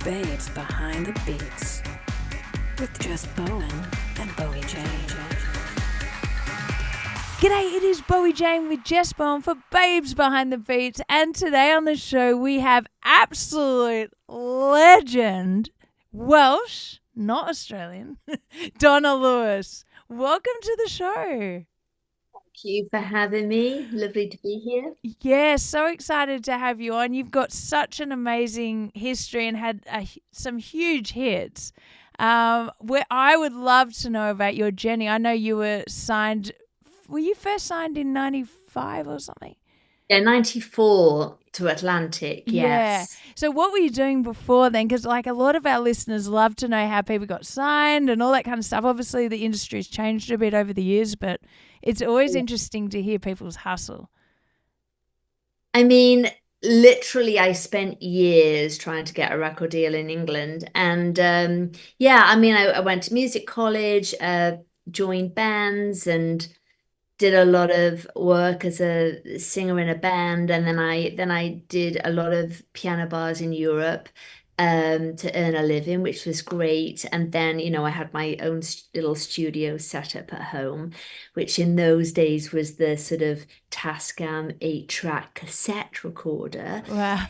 Babes Behind the Beats with Jess Bowen and Bowie Jane. G'day, it is Bowie Jane with Jess Bowen for Babes Behind the Beats, and today on the show we have absolute legend, Welsh, not Australian, Donna Lewis. Welcome to the show. Thank you for having me. Lovely to be here. Yeah, so excited to have you on. You've got such an amazing history and had some huge hits. Where I would love to know about your journey. I know you were you first signed in 95 or something? Yeah, 94 to Atlantic, yes. Yeah. So what were you doing before then? Because like a lot of our listeners love to know how people got signed and all that kind of stuff. Obviously the industry's changed a bit over the years, but it's always interesting to hear people's hustle. I mean, literally, I spent years trying to get a record deal in England. And I went to music college, joined bands, and did a lot of work as a singer in a band, and then I did a lot of piano bars in Europe to earn a living, which was great. And then, I had my own little studio set up at home, which in those days was the sort of Tascam 8-track cassette recorder. Wow.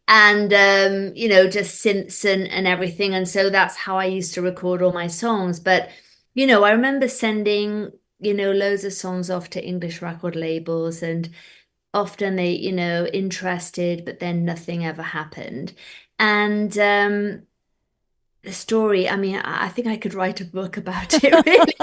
And just synths and everything. And so that's how I used to record all my songs. But I remember sending loads of songs off to English record labels, and often they interested, but then nothing ever happened. And the story, I mean, I think I could write a book about it, really.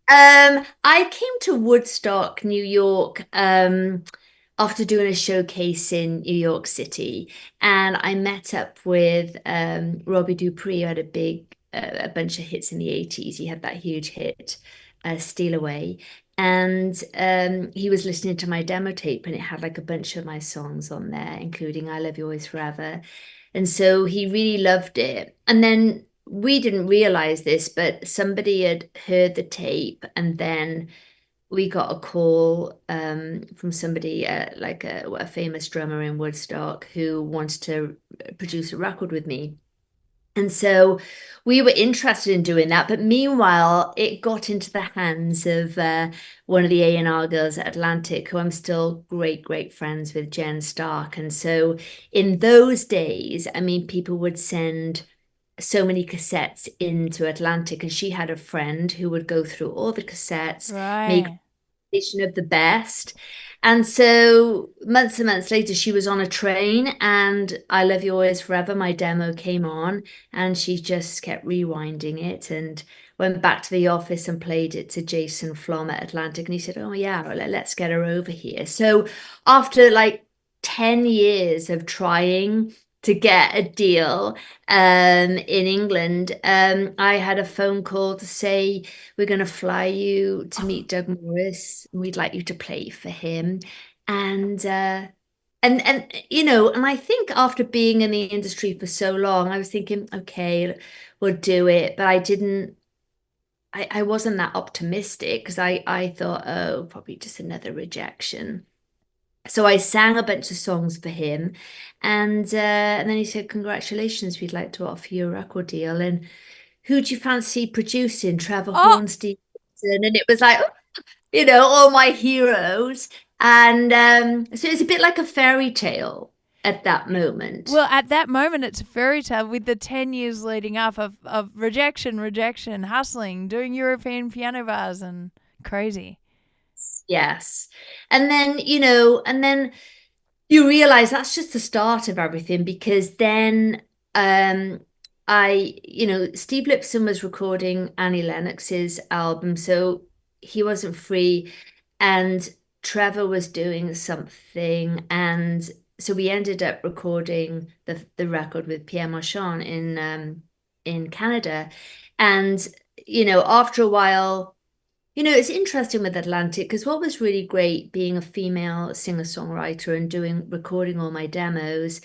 I came to Woodstock, New York, after doing a showcase in New York City, and I met up with Robbie Dupree, who had a bunch of hits in the 80s. He had that huge hit, Steal Away. And he was listening to my demo tape, and it had like a bunch of my songs on there, including I Love You Always Forever. And so he really loved it. And then we didn't realize this, but somebody had heard the tape, and then we got a call from somebody, like a famous drummer in Woodstock, who wanted to produce a record with me. And so we were interested in doing that. But meanwhile, it got into the hands of one of the A&R girls at Atlantic, who I'm still great, great friends with, Jen Stark. And so in those days, I mean, people would send so many cassettes into Atlantic, and she had a friend who would go through all the cassettes, make Right. of the best. And so months and months later, she was on a train, and I Love You Always Forever, my demo, came on, and she just kept rewinding it and went back to the office and played it to Jason Flom at Atlantic. And he said, "Oh, yeah, well, let's get her over here." So after like 10 years of trying to get a deal in England, I had a phone call to say, "We're going to fly you to meet Doug Morris. We'd like you to play for him." And and I think after being in the industry for so long, I was thinking, okay, we'll do it. But I wasn't that optimistic, because I thought, oh, probably just another rejection. So I sang a bunch of songs for him, and then he said, "Congratulations, we'd like to offer you a record deal. And who do you fancy producing?" Trevor Oh, Horn, Steve Gibson. And it was like, all my heroes. And so it's a bit like a fairy tale at that moment. well, at that moment, it's a fairy tale with the 10 years leading up of rejection, hustling, doing European piano bars and crazy. Yes. And then you realize that's just the start of everything, because then Steve Lipson was recording Annie Lennox's album, so he wasn't free, and Trevor was doing something, and so we ended up recording the record with Pierre Marchand in Canada. And after a while, it's interesting with Atlantic, because what was really great, being a female singer-songwriter and recording all my demos,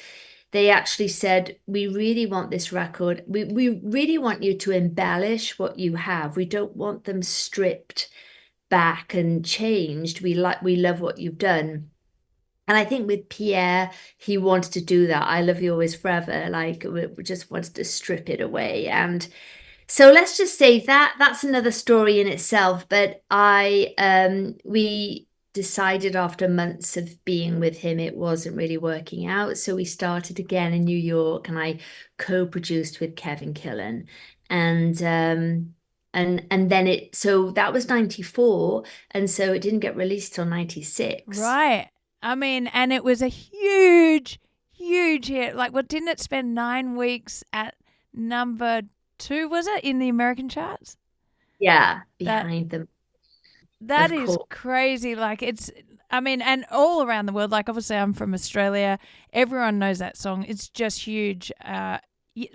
they actually said, "We really want this record. We really want you to embellish what you have. We don't want them stripped back and changed. We love what you've done." And I think with Pierre, he wanted to do that. I Love You Always Forever. Like we just wanted to strip it away. And so let's just say that that's another story in itself. But we decided after months of being with him, it wasn't really working out. So we started again in New York, and I co-produced with Kevin Killen. And and then so that was 94, and so it didn't get released till 96. Right. I mean, and it was a huge, huge hit. Like, what, didn't it spend 9 weeks at number 2, was it, in the American charts? Yeah, That behind them, that of is course. crazy. Like, it's, I mean, and all around the world. Like, obviously, I'm from Australia. Everyone knows that song. It's just huge.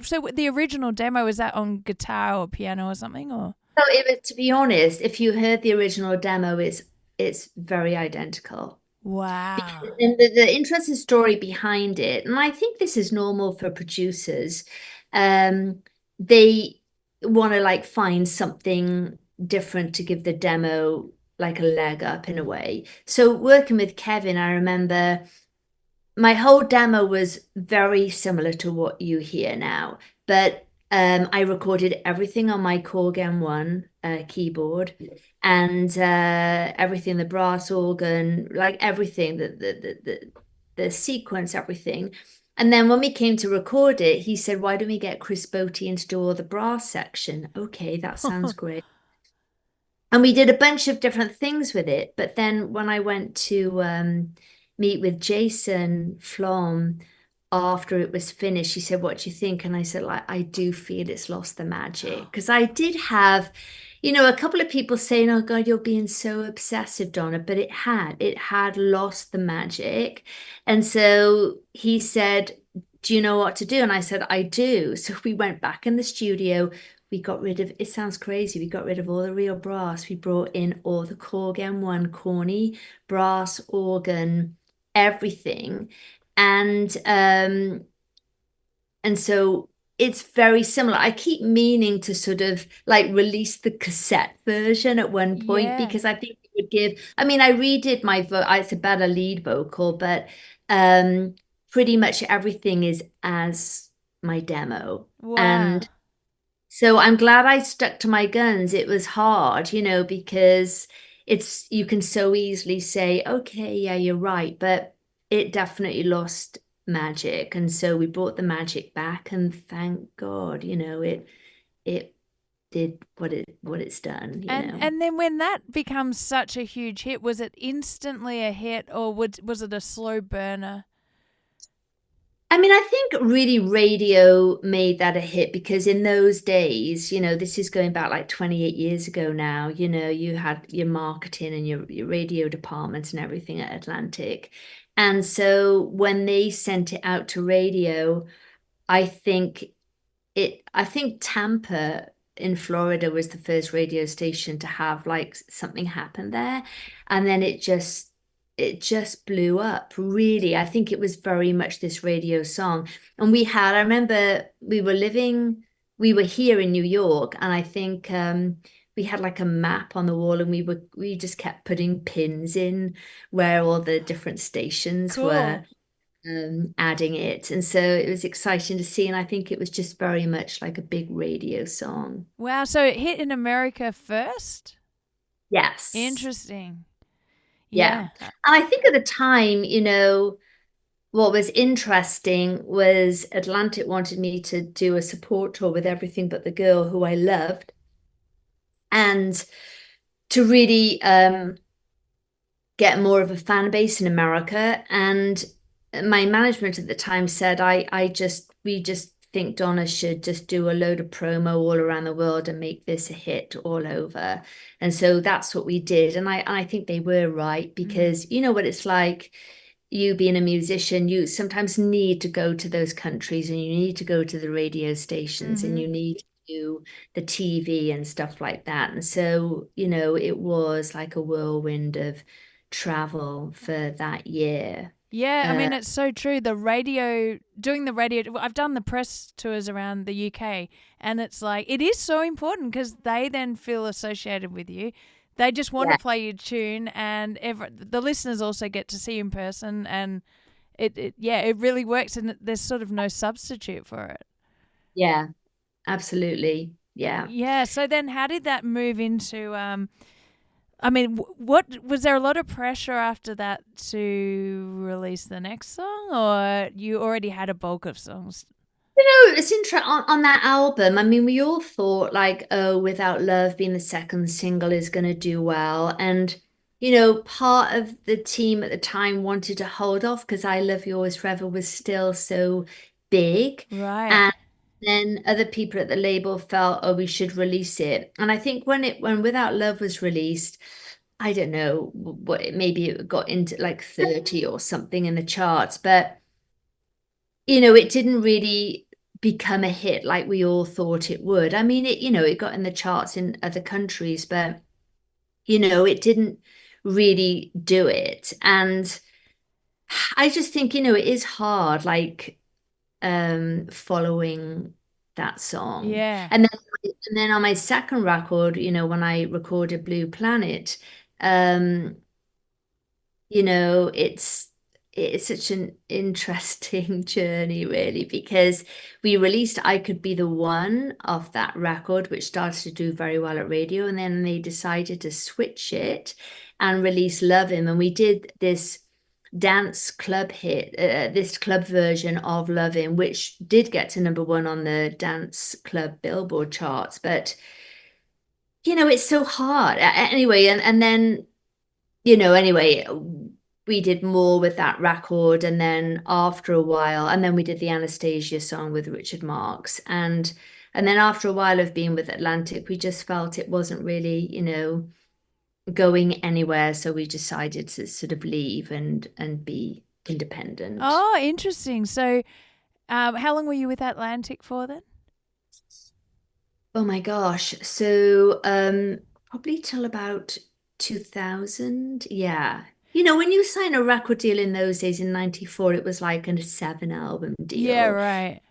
So the original demo, was that on guitar or piano or something, or? So it was, to be honest, if you heard the original demo, it's very identical. Wow. And the interesting story behind it, and I think this is normal for producers, they want to like find something different to give the demo like a leg up in a way. So working with Kevin, I remember my whole demo was very similar to what you hear now, but I recorded everything on my Korg M1 keyboard, and everything, the brass organ, like everything, the sequence, everything. And then when we came to record it, he said, "Why don't we get Chris Botti in to do all the brass section?" Okay, that sounds great. And we did a bunch of different things with it. But then when I went to meet with Jason Flom after it was finished, he said, "What do you think?" And I said, like, I do feel it's lost the magic. Because I did have, a couple of people saying, "Oh God, you're being so obsessive, Donna," but it had lost the magic. And so he said, "Do you know what to do?" And I said, "I do." So we went back in the studio. We got rid of, it sounds crazy, we got rid of all the real brass. We brought in all the Korg M1 corny brass organ, everything. And so it's very similar. I keep meaning to sort of like release the cassette version at one point, Yeah. because I think it would give, I mean, I redid my it's a better lead vocal, but um pretty much everything is as my demo. Wow. And so I'm glad I stuck to my guns. It was hard, because you can so easily say, "Okay, yeah, you're right," but it definitely lost magic. And so we brought the magic back, and thank God, it did what it's done. And then when that becomes such a huge hit, was it instantly a hit, or was it a slow burner? I mean, I think really radio made that a hit, because in those days, this is going back like 28 years ago now, you had your marketing and your radio departments and everything at Atlantic. And so when they sent it out to radio, I think I think Tampa in Florida was the first radio station to have like something happen there. And then it just blew up, really. I think it was very much this radio song. And I remember we were here in New York, and I think we had like a map on the wall, and we just kept putting pins in where all the different stations were Cool. adding it. And so it was exciting to see. And I think it was just very much like a big radio song. Wow. So it hit in America first? Yes. Interesting. Yeah. Yeah. And I think at the time, what was interesting was Atlantic wanted me to do a support tour with Everything But the Girl, who I loved, and to really get more of a fan base in America. And my management at the time said, we just think Donna should just do a load of promo all around the world and make this a hit all over. And so that's what we did. And I think they were right, because you know what it's like, you being a musician, you sometimes need to go to those countries, and you need to go to the radio stations, and you need to do the TV and stuff like that. And so, it was like a whirlwind of travel for that year. Yeah, I Uh, mean, it's so true. Doing the radio, I've done the press tours around the UK, and it's like, it is so important because they then feel associated with you. They just want to Yeah. play your tune, and the listeners also get to see you in person, and it really works, and there's sort of no substitute for it. Yeah, absolutely. Yeah. Yeah. So then, how did that move into? I mean, what was there a lot of pressure after that to release the next song, or you already had a bulk of songs? It's interesting on that album. I mean, we all thought like, oh, Without Love being the second single is going to do well. And, part of the team at the time wanted to hold off because I Love You Always Forever was still so big. Right. And then other people at the label felt, oh, we should release it. And I think when Without Love was released, I don't know what, maybe it got into like 30 or something in the charts, but it didn't really become a hit like we all thought it would. I mean, it got in the charts in other countries, but it didn't really do it. And I just think, it is hard, like following that song. Yeah. And then on my second record, when I recorded Blue Planet, um, it's such an interesting journey, really, because we released I Could Be the One off that record, which started to do very well at radio, and then they decided to switch it and release Love Him, and we did this dance club hit, this club version of Love Him, which did get to number one on the dance club Billboard charts, but it's so hard. Anyway, and then anyway, we did more with that record. And then after a while, and then we did the Anastasia song with Richard Marx. And then after a while of being with Atlantic, we just felt it wasn't really, going anywhere. So we decided to sort of leave and be independent. Oh, interesting. So, how long were you with Atlantic for then? Oh my gosh. So probably till about 2000. Yeah. When you sign a record deal in those days in 94, it was like a 7 album Yeah, deal. right.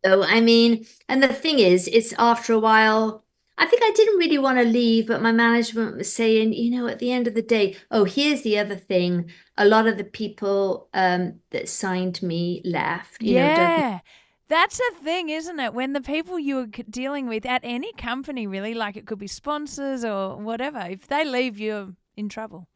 So, I mean, and the thing is, it's after a while, I think I didn't really want to leave, but my management was saying, at the end of the day, oh, here's the other thing. A lot of the people that signed me left, don't. Yeah. That's a thing, isn't it? When the people you're dealing with at any company, really, like it could be sponsors or whatever, if they leave, you're in trouble.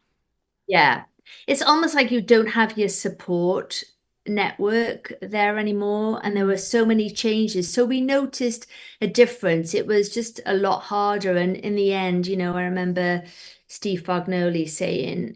Yeah. It's almost like you don't have your support network there anymore. And there were so many changes. So we noticed a difference. It was just a lot harder. And in the end, I remember Steve Fagnoli saying,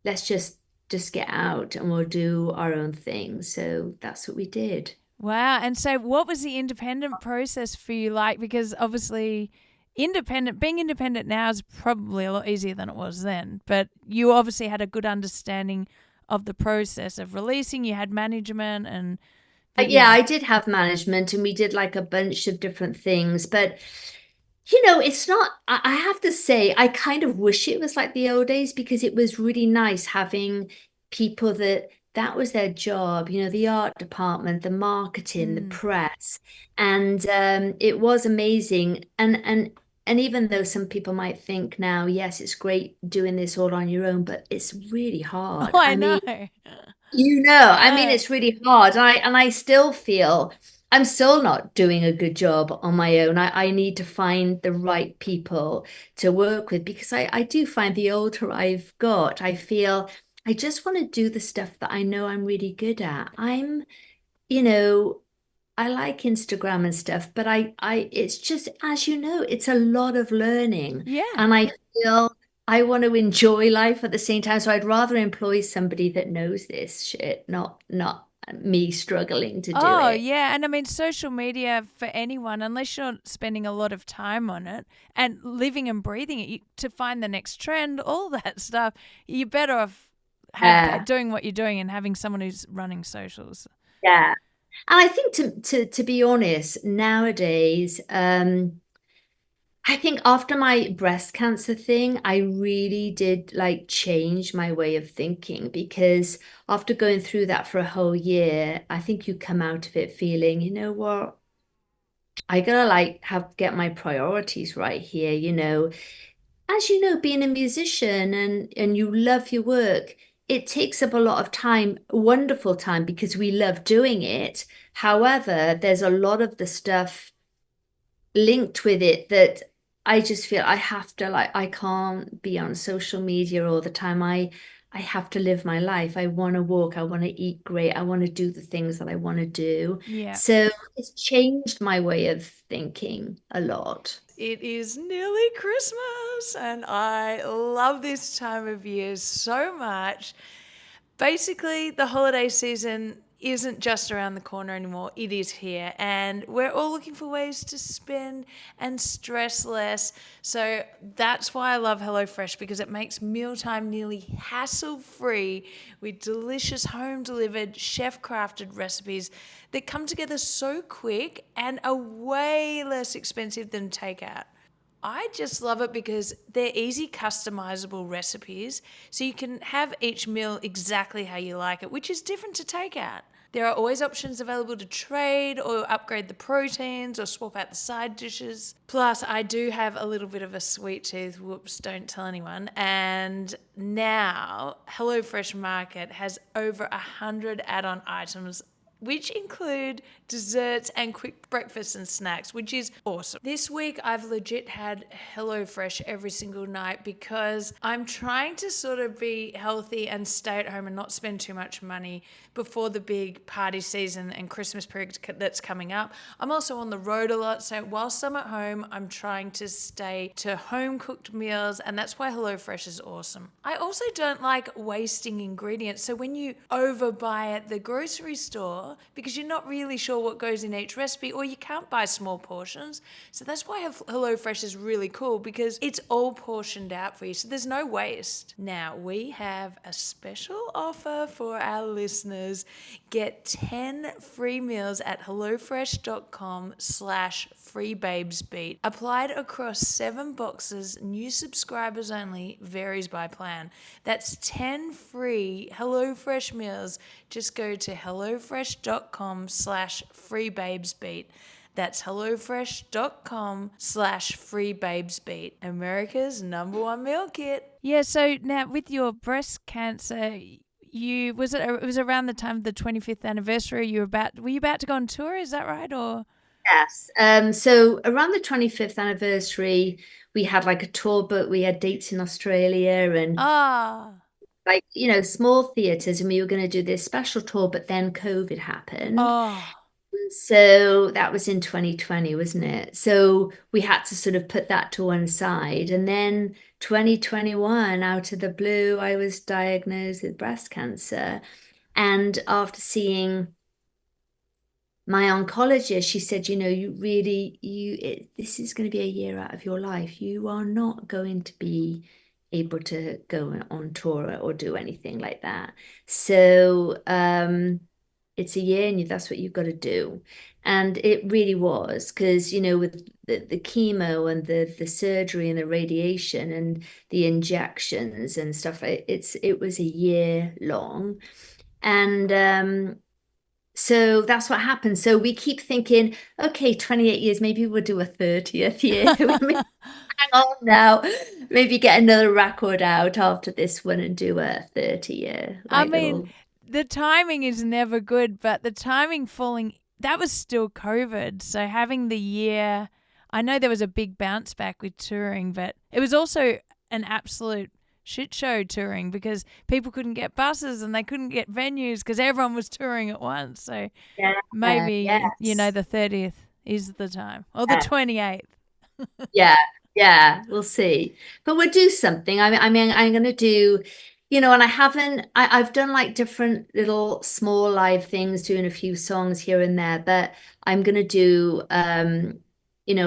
let's just get out and we'll do our own thing. So that's what we did. Wow. And so, what was the independent process for you like? Because obviously, being independent now is probably a lot easier than it was then. But you obviously had a good understanding of the process of releasing. You had management and. Yeah, I did have management and we did like a bunch of different things. But, it's not, I have to say, I kind of wish it was like the old days because it was really nice having people that was their job, the art department, the marketing, the press. And it was amazing. And even though some people might think now, yes, it's great doing this all on your own, but it's really hard. Oh, I know. I mean, it's really hard. And I still feel I'm still not doing a good job on my own. I need to find the right people to work with because I do find the older I've got, I feel I just want to do the stuff that I know I'm really good at. You know, I like Instagram and stuff, but it's just, as you know, it's a lot of learning. Yeah. And I feel I want to enjoy life at the same time. So I'd rather employ somebody that knows this shit, not me struggling to do Oh, it. yeah. And I mean, social media for anyone, unless you're spending a lot of time on it and living and breathing it, to find the next trend, all that stuff, you're better off Yeah. doing what you're doing and having someone who's running socials. Yeah. And I think to be honest, nowadays, I think after my breast cancer thing, I really did like change my way of thinking because after going through that for a whole year, I think you come out of it feeling, you know what, I gotta like get my priorities right here, as you know, being a musician and you love your work, it takes up a lot of time, wonderful time, because we love doing it. However, there's a lot of the stuff linked with it that I just feel I have to, like, I can't be on social media all the time. I have to live my life. I want to walk, I want to eat great, I want to do the things that I want to do. Yeah. So it's changed my way of thinking a lot. It is nearly Christmas, and I love this time of year so much. Basically, the holiday season isn't just around the corner anymore, it is here, and we're all looking for ways to spend and stress less. So that's why I love HelloFresh, because it makes mealtime nearly hassle free with delicious home delivered, chef crafted recipes that come together so quick and are way less expensive than takeout. I just love it because they're easy, customizable recipes, so you can have each meal exactly how you like it, which is different to takeout. There are always options available to trade or upgrade the proteins or swap out the side dishes. Plus, I do have a little bit of a sweet tooth, whoops, don't tell anyone. And now, HelloFresh Market has over 100 add on items, which include desserts and quick breakfasts and snacks, which is awesome. This week, I've legit had HelloFresh every single night because I'm trying to sort of be healthy and stay at home and not spend too much money before the big party season and Christmas period that's coming up. I'm also on the road a lot, so whilst I'm at home, I'm trying to stay to home cooked meals, and that's why HelloFresh is awesome. I also don't like wasting ingredients, so when you overbuy at the grocery store, because you're not really sure what goes in each recipe, or you can't buy small portions. So that's why HelloFresh is really cool, because it's all portioned out for you, so there's no waste. Now, we have a special offer for our listeners. Get 10 free meals at hellofresh.com/freebabesbeat. Applied across 7 boxes, new subscribers only, varies by plan. That's 10 free HelloFresh meals. Just go to hellofresh.com/freebabesbeat. That's hellofresh.com/freebabesbeat. America's #1 meal kit. Yeah, so now with your breast cancer, it was around the time of the 25th anniversary. Were you about to go on tour? Is that right? Or Yes. So around the 25th anniversary, we had like a tour, but we had dates in Australia and like, small theaters, and we were going to do this special tour, but then COVID happened. oh, So that was in 2020, wasn't it? So we had to sort of put that to one side. And then 2021, out of the blue, I was diagnosed with breast cancer. And after seeing my oncologist, she said, this is going to be a year out of your life. You are not going to be able to go on tour or do anything like that. So it's a year and that's what you've got to do. And it really was because, with the chemo and the surgery and the radiation and the injections and stuff, it was a year long. And so that's what happened. So we keep thinking, okay, 28 years, maybe we'll do a 30th year. Hang on now. Maybe get another record out after this one and do a 30-year. I mean, the timing is never good, but the timing falling, that was still COVID. So having the year, I know there was a big bounce back with touring, but it was also an absolute shit show touring because people couldn't get buses and they couldn't get venues because everyone was touring at once. So maybe, yes. the 30th is the time, or the 28th. Yeah, we'll see. But we'll do something. I mean, I'm going to do, and I've done like different little small live things, doing a few songs here and there, but I'm going to do, a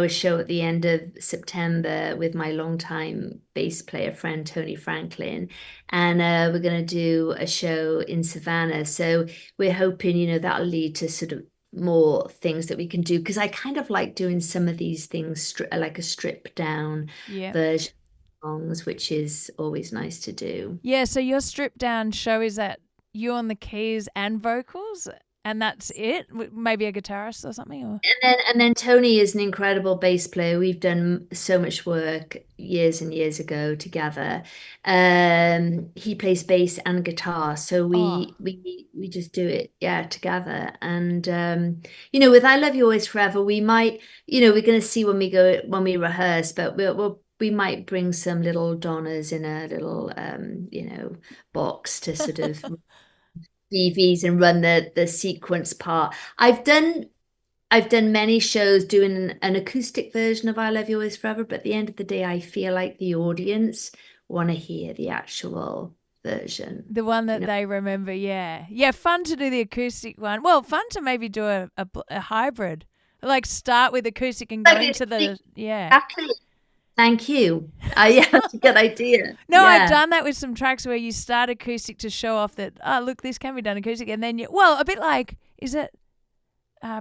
show at the end of September with my longtime bass player friend, Tony Franklin. And we're going to do a show in Savannah. So we're hoping, that'll lead to sort of more things that we can do, because I kind of like doing some of these things like a stripped down version of songs, which is always nice to do. Yeah, so your stripped down show, is that you on the keys and vocals? And that's it? Maybe a guitarist or something? Or And then Tony is an incredible bass player. We've done so much work years and years ago together. He plays bass and guitar, so oh, we just do it, yeah, together. And with I Love You Always Forever, we might, we're gonna see when we rehearse, but we might bring some little Donnas in a little box to sort of DVs and run the sequence part. I've done many shows doing an acoustic version of I Love You Always Forever, but at the end of the day, I feel like the audience want to hear the actual version. the one You that know, they remember, yeah. Yeah, fun to do the acoustic one. Well, fun to maybe do a hybrid. Like start with acoustic and go like into the, yeah. exactly. Thank you. Yeah, that's a good idea. No, I've Yeah. done that with some tracks where you start acoustic to show off that, oh, look, this can be done acoustic. And then a bit like, is it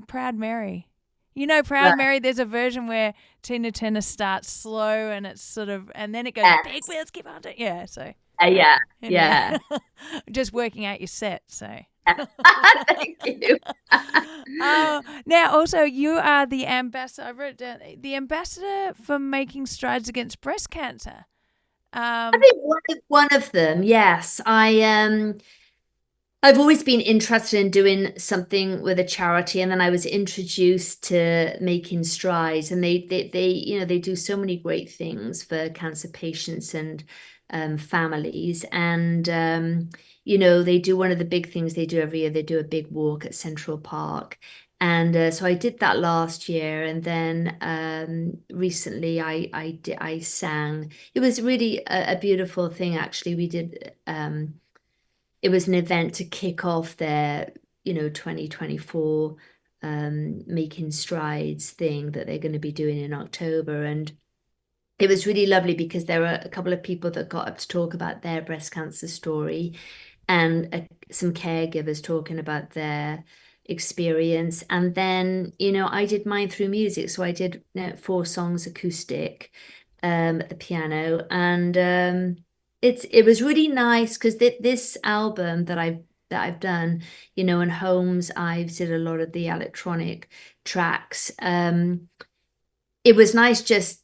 Proud Mary? You know, Proud Right. Mary, there's a version where Tina Turner starts slow and it's sort of, and then it goes, big Yes. wheels keep on doing. Yeah, so Yeah. anyway, Yeah. just working out your set, so. Thank you. Now, also, you are the ambassador, I wrote down, the ambassador for making strides against breast cancer. I think one of them, yes. I've always been interested in doing something with a charity, and then I was introduced to Making Strides, and they do so many great things for cancer patients and families, and they do one of the big things they do every year. They do a big walk at Central Park, and so I did that last year, and then recently I sang. It was really a beautiful thing, actually. We did. It was an event to kick off their 2024 Making Strides thing that they're going to be doing in October. And it was really lovely because there were a couple of people that got up to talk about their breast cancer story, and some caregivers talking about their experience. And then I did mine through music, so I did 4 songs acoustic at the piano. And it was really nice because this album that I've done, in Holmes, I've did a lot of the electronic tracks. It was nice just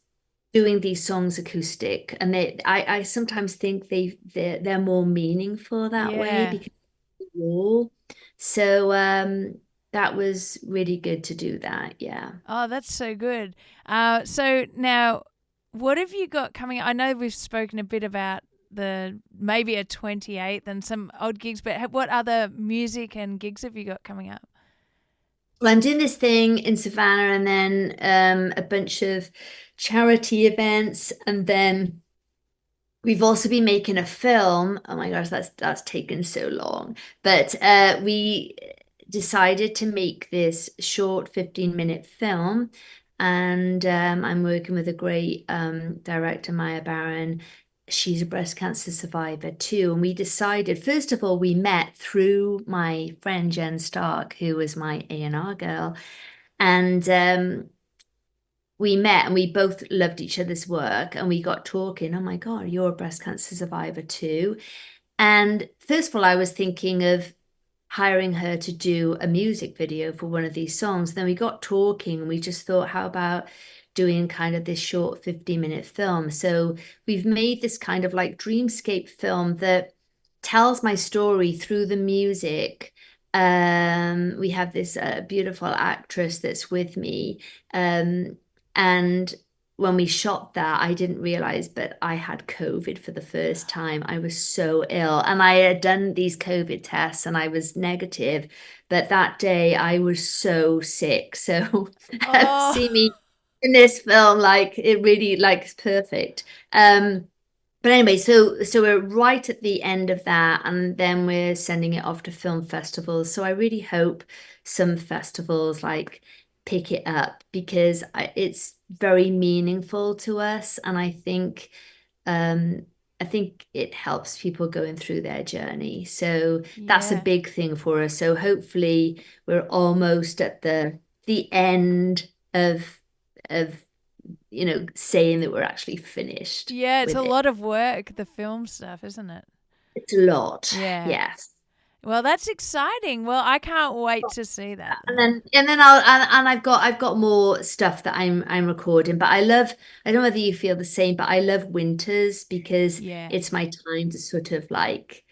doing these songs acoustic, and I sometimes think they're more meaningful that way Yeah. because of the wall. So that was really good to do that. Yeah. Oh, that's so good. So now, what have you got coming? I know we've spoken a bit about the maybe a 28th and some odd gigs, but what other music and gigs have you got coming up? Well, I'm doing this thing in Savannah, and then a bunch of charity events, and then we've also been making a film. Oh my gosh, that's taken so long. But we decided to make this short 15-minute film, and I'm working with a great director, Maya Barron. She's a breast cancer survivor too. And we decided, first of all, we met through my friend Jen Stark, who was my A&R girl. And we met and we both loved each other's work, and we got talking. Oh my God, you're a breast cancer survivor too. And first of all, I was thinking of hiring her to do a music video for one of these songs. Then we got talking and we just thought, how about doing kind of this short 50-minute film? So we've made this kind of like dreamscape film that tells my story through the music. We have this beautiful actress that's with me. And when we shot that, I didn't realize, but I had COVID for the first time. I was so ill, and I had done these COVID tests and I was negative. But that day I was so sick. So Oh, see me in this film, like it really like it's perfect. But anyway, so we're right at the end of that, and then we're sending it off to film festivals. So I really hope some festivals like pick it up because it's very meaningful to us, and um, I think it helps people going through their journey. So that's a yeah. big thing for us. So hopefully we're almost at the end of saying that we're actually finished Yeah, it's a with it. lot of work, the film stuff, isn't it? It's a lot. Yeah. Yes. Well, that's exciting. Well, I can't wait to see that. I've got more stuff that I'm recording, but I don't know whether you feel the same, but I love winters because Yeah. it's my time to sort of like,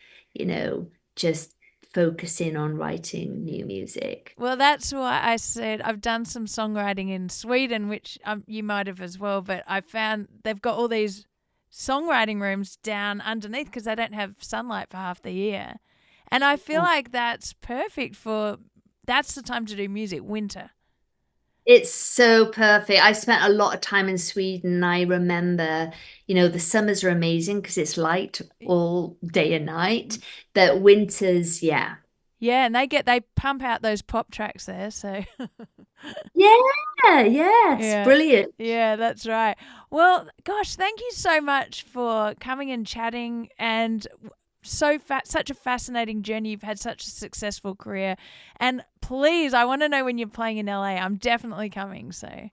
just focus in on writing new music. Well, that's why I said I've done some songwriting in Sweden, which you might have as well, but I found they've got all these songwriting rooms down underneath because they don't have sunlight for half the year. And I feel like that's perfect that's the time to do music, winter. It's so perfect. I spent a lot of time in Sweden. I remember, the summers are amazing because it's light all day and night. But winters, yeah. Yeah, and they pump out those pop tracks there, so Yeah, it's yeah. brilliant. Yeah, that's right. Well, gosh, thank you so much for coming and chatting and such a fascinating journey. You've had such a successful career. And please, I want to know when you're playing in LA. I'm definitely coming, so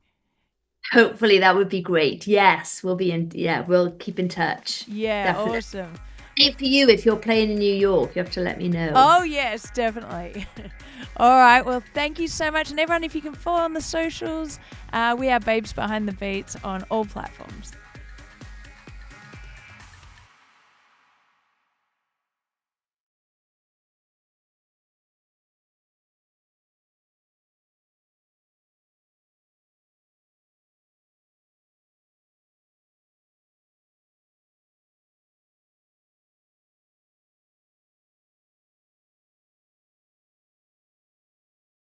Hopefully that would be great. Yes, we'll keep in touch. yeah, Definitely. awesome. Same for you if you're playing in New York, you have to let me know. Oh, yes, definitely. All right. Well, thank you so much. And everyone, if you can follow on the socials, we are Babes Behind the Beats on all platforms.